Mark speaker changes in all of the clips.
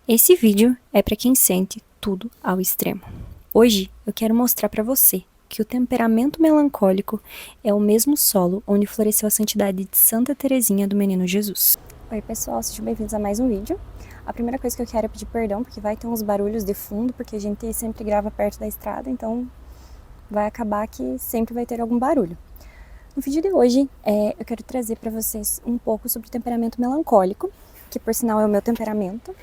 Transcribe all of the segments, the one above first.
Speaker 1: Esse vídeo é para quem sente tudo ao extremo. Hoje eu quero mostrar para você que o temperamento melancólico é o mesmo solo onde floresceu a santidade de Santa Teresinha do Menino Jesus. Oi pessoal, sejam bem-vindos a mais um vídeo. A primeira coisa que eu quero é pedir perdão, porque vai ter uns barulhos de fundo, porque a gente sempre grava perto da estrada, então vai acabar que sempre vai ter algum barulho. No vídeo de hoje, eu quero trazer para vocês um pouco sobre o temperamento melancólico, que por sinal é o meu temperamento.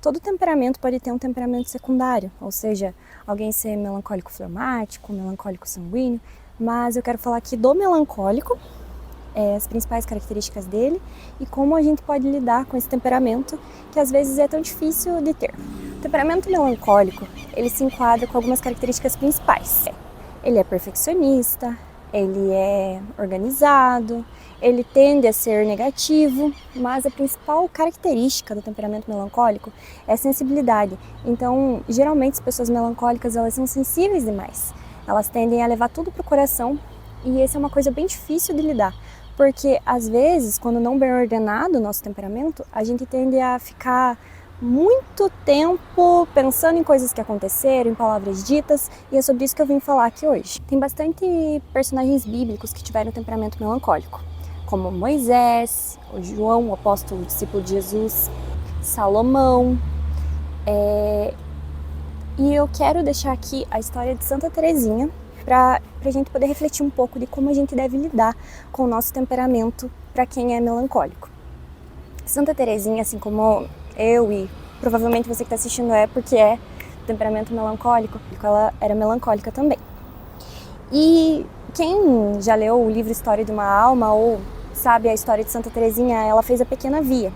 Speaker 1: Todo temperamento pode ter um temperamento secundário, ou seja, alguém ser melancólico fleumático, melancólico sanguíneo, mas eu quero falar aqui do melancólico, as principais características dele e como a gente pode lidar com esse temperamento que às vezes é tão difícil de ter. O temperamento melancólico, ele se enquadra com algumas características principais. Ele é perfeccionista, ele é organizado, ele tende a ser negativo, mas a principal característica do temperamento melancólico é a sensibilidade. Então, geralmente as pessoas melancólicas, elas são sensíveis demais. Elas tendem a levar tudo para o coração e essa é uma coisa bem difícil de lidar. Porque às vezes, quando não bem ordenado o nosso temperamento, a gente tende a ficar muito tempo pensando em coisas que aconteceram, em palavras ditas, e é sobre isso que eu vim falar aqui hoje. Tem bastante personagens bíblicos que tiveram temperamento melancólico, como Moisés, o João, o apóstolo, o discípulo de Jesus, Salomão, e eu quero deixar aqui a história de Santa Teresinha para a gente poder refletir um pouco de como a gente deve lidar com o nosso temperamento para quem é melancólico. Santa Teresinha, assim como eu e provavelmente você que está assistindo porque é temperamento melancólico, ela era melancólica também. E quem já leu o livro História de uma Alma ou sabe a história de Santa Teresinha, ela fez a Pequena Via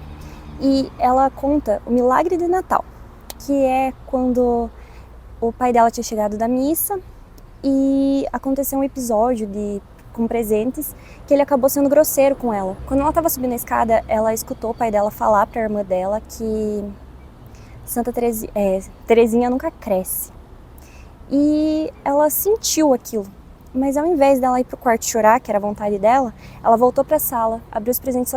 Speaker 1: e ela conta o milagre de Natal, que é quando o pai dela tinha chegado da missa e aconteceu um episódio com presentes que ele acabou sendo grosseiro com ela. Quando ela estava subindo a escada, ela escutou o pai dela falar para a irmã dela que Teresinha nunca cresce. E ela sentiu aquilo, mas ao invés dela ir pro quarto chorar, que era a vontade dela, ela voltou para a sala, abriu os presentes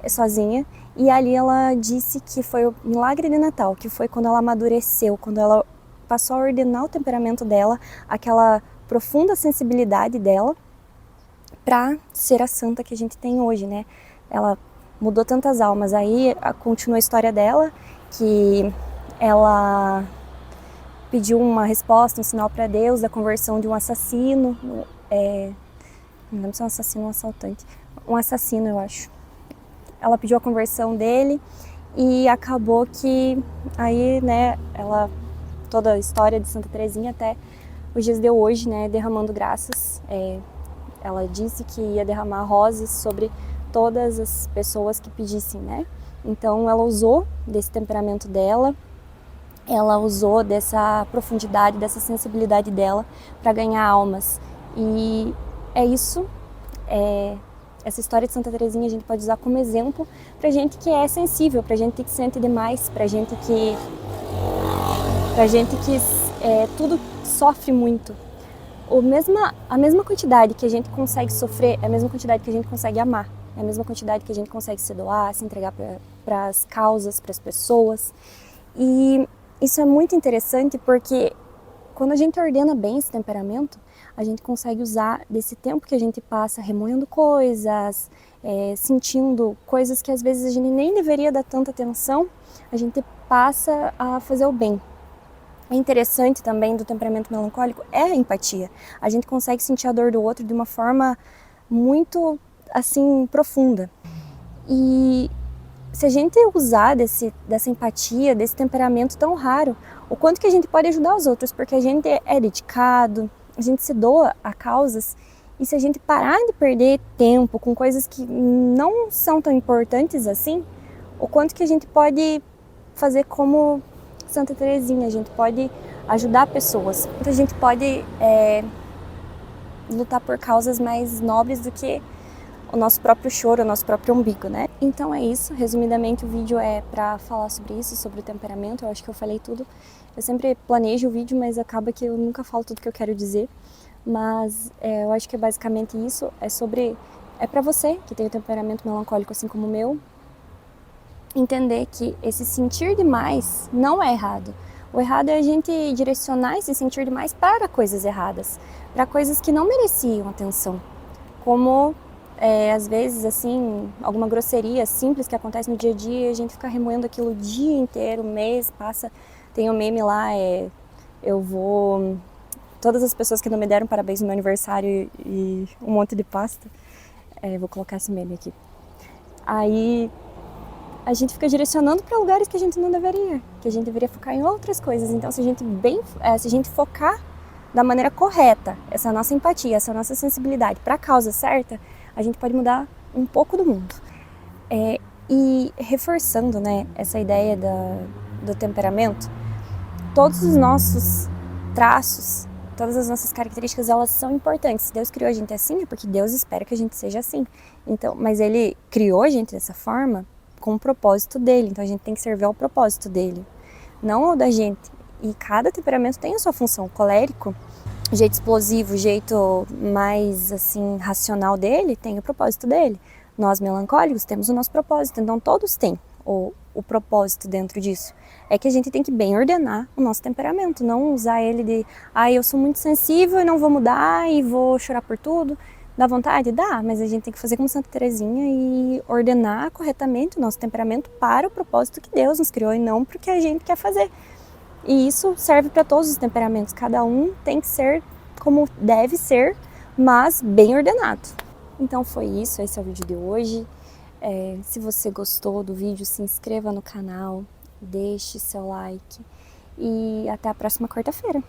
Speaker 1: sozinha, e ali ela disse que foi o milagre de Natal, que foi quando ela amadureceu, quando ela passou a ordenar o temperamento dela, aquela profunda sensibilidade dela, para ser a santa que a gente tem hoje, né? Ela mudou tantas almas. Aí continua a história dela, que ela pediu uma resposta, um sinal para Deus da conversão de um assassino, não lembro se é um assassino ou um assaltante, um assassino, eu acho. Ela pediu a conversão dele e acabou que aí, né, toda a história de Santa Teresinha até os dias de hoje, né, derramando graças. Ela disse que ia derramar rosas sobre todas as pessoas que pedissem, né? Então ela usou desse temperamento dela, ela usou dessa profundidade, dessa sensibilidade dela para ganhar almas. E é isso, essa história de Santa Teresinha a gente pode usar como exemplo pra gente que é sensível, pra gente que sente demais, pra gente que tudo sofre muito. A mesma quantidade que a gente consegue sofrer é a mesma quantidade que a gente consegue amar. É a mesma quantidade que a gente consegue se doar, se entregar para as causas, para as pessoas. E isso é muito interessante porque quando a gente ordena bem esse temperamento, a gente consegue usar desse tempo que a gente passa remoendo coisas, sentindo coisas que às vezes a gente nem deveria dar tanta atenção, a gente passa a fazer o bem. É interessante também do temperamento melancólico é a empatia. A gente consegue sentir a dor do outro de uma forma muito, assim, profunda. E se a gente usar dessa empatia, desse temperamento tão raro, o quanto que a gente pode ajudar os outros, porque a gente é dedicado, a gente se doa a causas, e se a gente parar de perder tempo com coisas que não são tão importantes assim, o quanto que a gente pode fazer como Santa Teresinha, a gente pode ajudar pessoas, a gente pode lutar por causas mais nobres do que o nosso próprio choro, o nosso próprio umbigo, né? Então é isso, resumidamente o vídeo é para falar sobre isso, sobre o temperamento, eu acho que eu falei tudo. Eu sempre planejo o vídeo, mas acaba que eu nunca falo tudo que eu quero dizer, mas eu acho que é basicamente isso, é para você que tem o temperamento melancólico assim como o meu, entender que esse sentir demais não é errado. O errado é a gente direcionar esse sentir demais para coisas erradas, para coisas que não mereciam atenção, como às vezes assim, alguma grosseria simples que acontece no dia a dia, a gente fica remoendo aquilo o dia inteiro, mês, passa, tem um meme lá, todas as pessoas que não me deram parabéns no meu aniversário e um monte de pasta, vou colocar esse meme aqui. Aí a gente fica direcionando para lugares que a gente não deveria, que a gente deveria focar em outras coisas. Então, se a gente focar da maneira correta, essa nossa empatia, essa nossa sensibilidade para a causa certa, a gente pode mudar um pouco do mundo. E reforçando, né, essa ideia do temperamento, todos os nossos traços, todas as nossas características, elas são importantes. Se Deus criou a gente assim, é porque Deus espera que a gente seja assim. Então, mas Ele criou a gente dessa forma com o propósito dele, então a gente tem que servir ao propósito dele, não ao da gente. E cada temperamento tem a sua função. O colérico, o jeito explosivo, o jeito mais assim racional dele, tem o propósito dele. Nós melancólicos temos o nosso propósito, então todos têm o propósito dentro disso. É que a gente tem que bem ordenar o nosso temperamento, não usar ele de eu sou muito sensível e não vou mudar e vou chorar por tudo. Dá vontade? Dá, mas a gente tem que fazer como Santa Teresinha e ordenar corretamente o nosso temperamento para o propósito que Deus nos criou e não para o que a gente quer fazer. E isso serve para todos os temperamentos, cada um tem que ser como deve ser, mas bem ordenado. Então foi isso, esse é o vídeo de hoje. Se você gostou do vídeo, se inscreva no canal, deixe seu like e até a próxima quarta-feira.